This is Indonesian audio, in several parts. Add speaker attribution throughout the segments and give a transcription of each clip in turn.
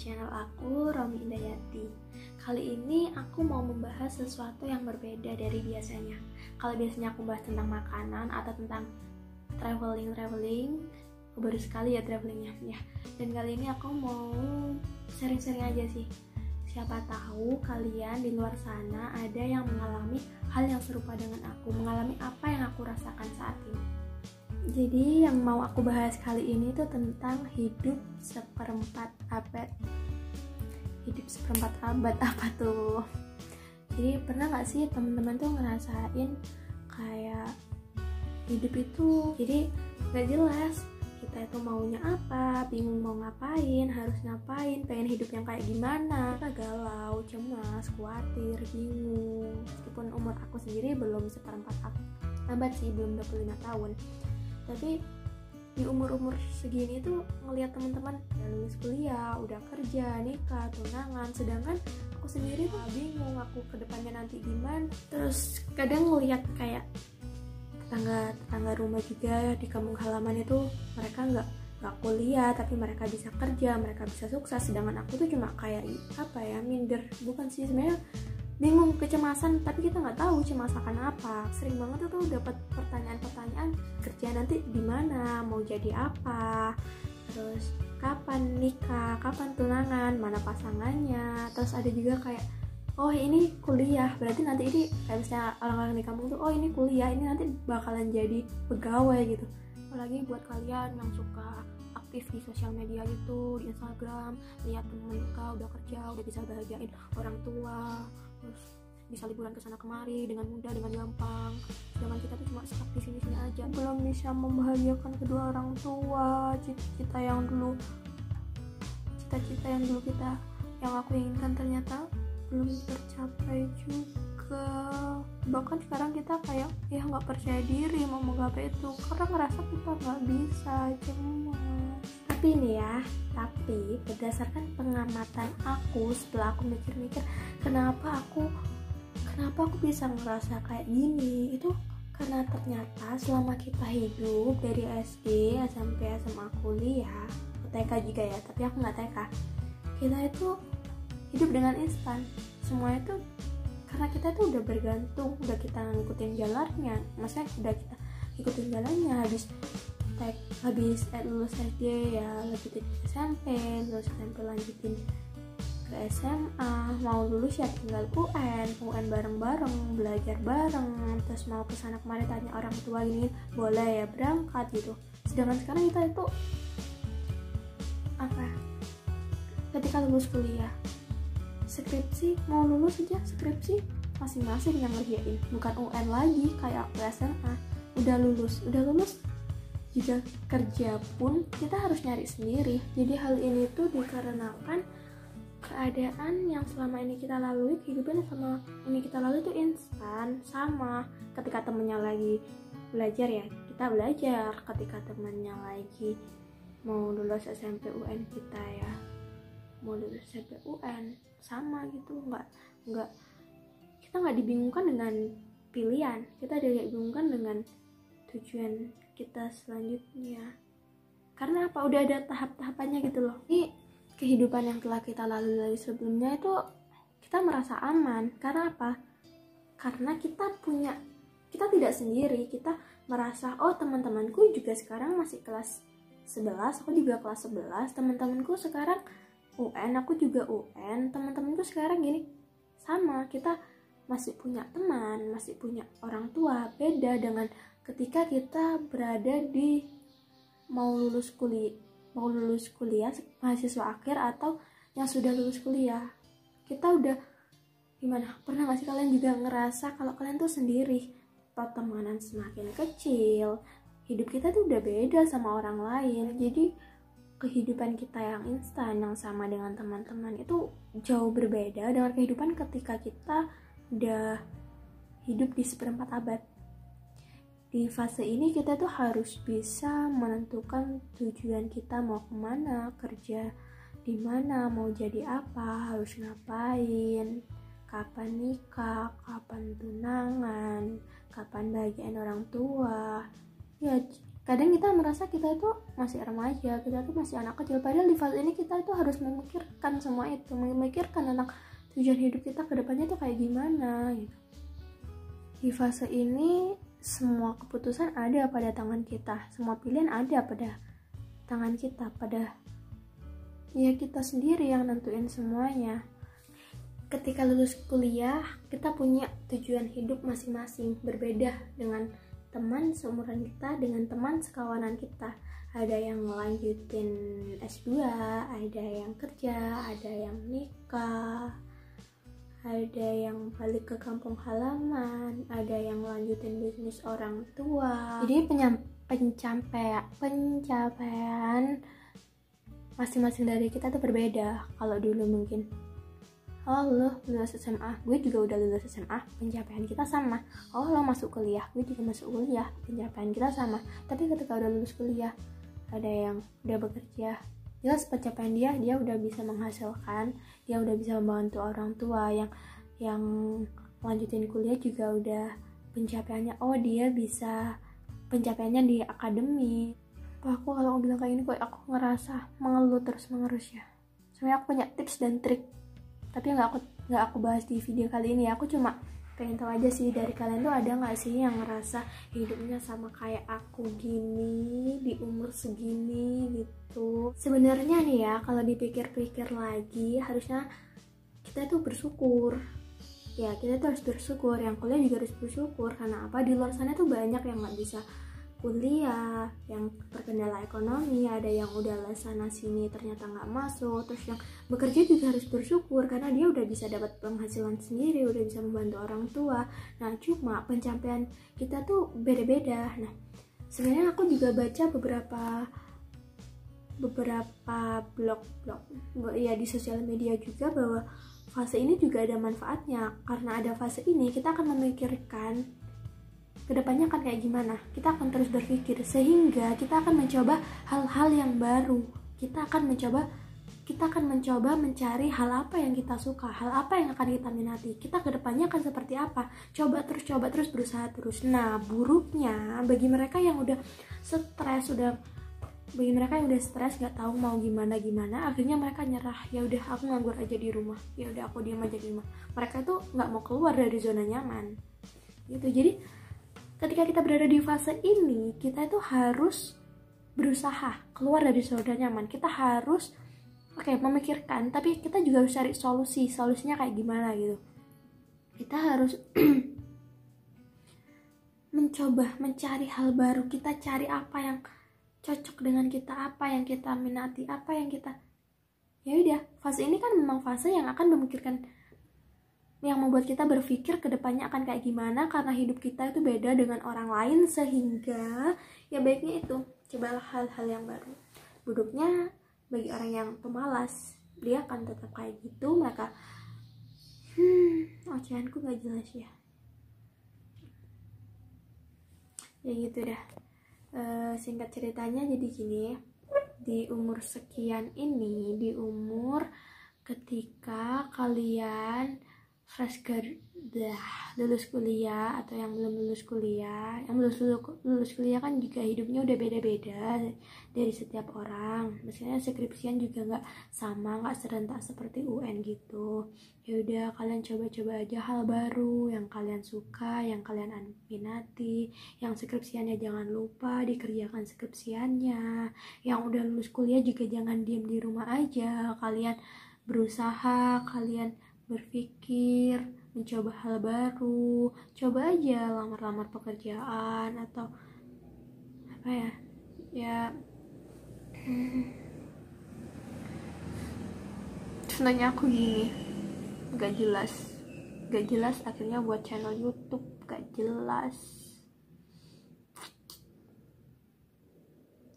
Speaker 1: channel aku, Romi Indayati. Kali ini aku mau membahas sesuatu yang berbeda dari biasanya. Kalau biasanya aku bahas tentang makanan atau tentang traveling, baru sekali ya travelingnya ya. Dan kali ini aku mau sharing-sharing aja sih. Siapa tahu kalian di luar sana ada yang mengalami hal yang serupa dengan aku, mengalami apa yang aku rasakan saat ini. Jadi yang mau aku bahas kali ini tuh tentang hidup seperempat abad. Hidup seperempat abad apa tuh? Jadi pernah gak sih teman-teman tuh ngerasain kayak hidup itu jadi gak jelas, kita itu maunya apa, bingung mau ngapain, harus ngapain, pengen hidup yang kayak gimana, kita galau, cemas, khawatir, bingung. Meskipun umur aku sendiri belum seperempat abad sih, belum 25 tahun, tapi di umur-umur segini tuh ngelihat teman-teman udah lulus kuliah, udah kerja, nikah, tunangan, sedangkan aku sendiri tuh bingung aku ke depannya nanti gimana. Terus kadang ngelihat kayak tetangga rumah juga di kampung halaman itu mereka nggak kuliah tapi mereka bisa kerja, mereka bisa sukses, sedangkan aku tuh cuma kayak minder, bukan sih sebenarnya, bingung, kecemasan, tapi kita nggak tahu cemas akan apa. Sering banget tuh dapat pertanyaan kerja nanti di mana, mau jadi apa, terus kapan nikah, kapan tunangan, mana pasangannya. Terus ada juga kayak, oh ini kuliah, berarti nanti ini kayak misalnya orang-orang di kampung tuh, oh ini kuliah, ini nanti bakalan jadi pegawai gitu. Apalagi buat kalian yang suka aktif di sosial media gitu, di Instagram, lihat temen mereka udah kerja, udah bisa bahagiain orang tua, terus bisa liburan kesana kemari dengan mudah, dengan gampang. Sedangkan kita tuh cuma stuck di sini-sini aja, belum bisa membahagiakan kedua orang tua. Cita-cita yang dulu kita, yang aku inginkan ternyata belum tercapai juga. Bahkan sekarang kita kayak nggak percaya diri mau menggapai itu karena ngerasa kita nggak bisa, cemas. Tapi berdasarkan pengamatan aku, setelah aku mikir-mikir kenapa aku bisa ngerasa kayak gini, itu karena ternyata selama kita hidup dari SD, SMP, SMA, kuliah, TK juga ya, tapi aku nggak TK, kita itu hidup dengan instan. Semua itu karena kita tuh udah bergantung, udah kita ngikutin jalannya, maksudnya udah kita ngikutin jalannya. Habis lulus SD ya lanjutin SMP, lulus SMP lanjutin ke SMA, mau lulus ya tinggal UN bareng-bareng, belajar bareng, terus mau kesana kemari tanya orang tua ini boleh ya berangkat gitu. Sedangkan sekarang kita itu ketika lulus kuliah, skripsi, mau lulus aja skripsi masing-masing yang ngerjain, bukan UN lagi kayak aku SMA. Udah lulus juga kerja pun kita harus nyari sendiri. Jadi hal ini tuh dikarenakan keadaan yang selama ini kita lalui, kehidupan yang selama ini kita lalui itu instan. Sama ketika temennya lagi belajar ya kita belajar, ketika temennya lagi mau lulus SMP UN kita ya mau lulus SMP UN, sama gitu. Kita nggak dibingungkan dengan pilihan, kita dibingungkan dengan tujuan kita selanjutnya. Karena udah ada tahap-tahapannya gitu loh. Ini kehidupan yang telah kita lalui sebelumnya itu kita merasa aman. Karena apa? Karena kita tidak sendiri. Kita merasa, oh teman-temanku juga sekarang masih kelas 11, aku juga kelas 11, teman-temanku sekarang UN, aku juga UN, teman-temanku sekarang gini. Sama, kita masih punya teman, masih punya orang tua. Beda dengan ketika kita berada di mau lulus kuliah mahasiswa akhir atau yang sudah lulus kuliah. Kita udah gimana? Pernah gak sih kalian juga ngerasa kalau kalian tuh sendiri? Pertemanan semakin kecil, hidup kita tuh udah beda sama orang lain. Jadi kehidupan kita yang instan, yang sama dengan teman-teman itu jauh berbeda dengan kehidupan ketika kita udah hidup di seperempat abad. Di fase ini kita tuh harus bisa menentukan tujuan kita mau kemana, kerja di mana, mau jadi apa, harus ngapain, kapan nikah, kapan tunangan, kapan bahagiain orang tua. Ya Kadang kita merasa kita itu masih remaja, kita tuh masih anak kecil, padahal di fase ini kita itu harus memikirkan semua itu, memikirkan tentang tujuan hidup kita ke depannya tuh kayak gimana gitu. Di fase ini semua keputusan ada pada tangan kita, semua pilihan ada pada tangan kita, pada ya kita sendiri yang nentuin semuanya. Ketika lulus kuliah, kita punya tujuan hidup masing-masing, berbeda dengan teman seumuran kita, dengan teman sekawanan kita. Ada yang lanjutin S2, ada yang kerja, ada yang nikah, ada yang balik ke kampung halaman, ada yang lanjutin bisnis orang tua. Jadi pencapaian masing-masing dari kita tuh berbeda. Kalau dulu mungkin lo lulus SMA, gue juga udah lulus SMA, pencapaian kita sama. Lo masuk kuliah, gue juga masuk kuliah, pencapaian kita sama. Tapi ketika udah lulus kuliah, ada yang udah bekerja, jelas pencapaian dia udah bisa menghasilkan, dia udah bisa membantu orang tua. Yang lanjutin kuliah juga udah pencapaiannya, dia bisa pencapaiannya di akademi. Aku kalau bilang kayak ini kok aku ngerasa mengeluh terus menerus ya. Sebenarnya aku punya tips dan trik, tapi nggak aku bahas di video kali ini ya. Aku cuma pengen tahu aja sih, dari kalian tuh ada nggak sih yang ngerasa hidupnya sama kayak aku gini di umur segini gitu. Sebenarnya nih ya, kalau dipikir-pikir lagi, harusnya kita tuh bersyukur ya, kita tuh harus bersyukur. Yang kuliah juga harus bersyukur, karena apa, di luar sana tuh banyak yang nggak bisa kuliah, yang terkendala ekonomi, ada yang udah les sana sini ternyata nggak masuk. Terus yang bekerja juga harus bersyukur karena dia udah bisa dapat penghasilan sendiri, udah bisa membantu orang tua. Nah, cuma pencapaian kita tuh beda-beda. Nah, sebenarnya aku juga baca beberapa blog ya di sosial media juga, bahwa fase ini juga ada manfaatnya. Karena ada fase ini, kita akan memikirkan kedepannya akan kayak gimana. Kita akan terus berpikir, sehingga kita akan mencoba hal-hal yang baru. Kita akan mencoba mencari hal apa yang kita suka, hal apa yang akan kita minati. Kita kedepannya akan seperti apa, coba terus, berusaha terus. Nah, buruknya bagi mereka yang udah stres, nggak tahu mau gimana, akhirnya mereka nyerah. Ya udah, aku nganggur aja di rumah, ya udah aku diam aja di rumah. Mereka tuh nggak mau keluar dari zona nyaman gitu. Jadi ketika kita berada di fase ini, kita itu harus berusaha keluar dari zona nyaman. Kita harus memikirkan, tapi kita juga harus cari solusinya kayak gimana gitu. Kita harus mencoba mencari hal baru. Kita cari apa yang cocok dengan kita, apa yang kita minati, apa yang kita, ya udah. Fase ini kan memang fase yang akan memikirkan, yang membuat kita berpikir kedepannya akan kayak gimana, karena hidup kita itu beda dengan orang lain. Sehingga ya baiknya itu cobalah hal-hal yang baru. Buruknya bagi orang yang pemalas, dia akan tetap kayak gitu. Maka ocehanku gak jelas ya gitu dah. Singkat ceritanya jadi gini, di umur sekian ini, di umur ketika kalian fresh lulus kuliah, atau yang belum lulus kuliah, yang lulus kuliah kan juga hidupnya udah beda-beda dari setiap orang. Misalnya skripsian juga nggak sama, nggak serentak seperti UN gitu. Ya udah, kalian coba-coba aja hal baru yang kalian suka, yang kalian minati. Yang skripsiannya jangan lupa dikerjakan skripsiannya. Yang udah lulus kuliah juga jangan diem di rumah aja, kalian berusaha, kalian berpikir, mencoba hal baru. Coba aja lamar-lamar pekerjaan, atau apa ya contohnya aku gini, gak jelas akhirnya buat channel YouTube, gak jelas.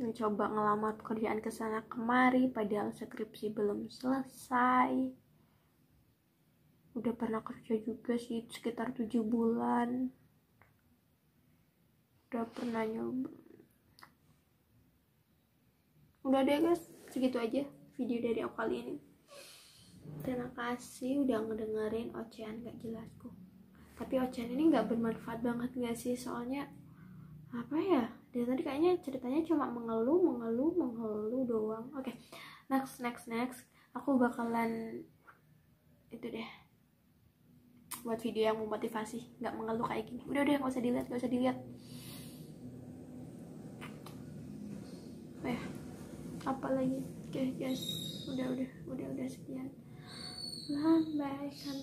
Speaker 1: Mencoba ngelamar pekerjaan kesana kemari, padahal skripsi belum selesai. Udah pernah kerja juga sih sekitar 7 bulan. Udah pernah nyoba. Udah deh guys, segitu aja video dari aku kali ini. Terima kasih udah ngedengerin ocehan gak jelasku. Tapi ocehan ini gak bermanfaat banget gak sih? Soalnya apa ya, dari tadi kayaknya ceritanya cuma mengeluh doang. Oke, next aku bakalan itu deh, buat video yang memotivasi, nggak mengeluh kayak gini. Udah nggak usah dilihat. Oh ya, apa lagi? Oke guys, udah sekian. Lambai kan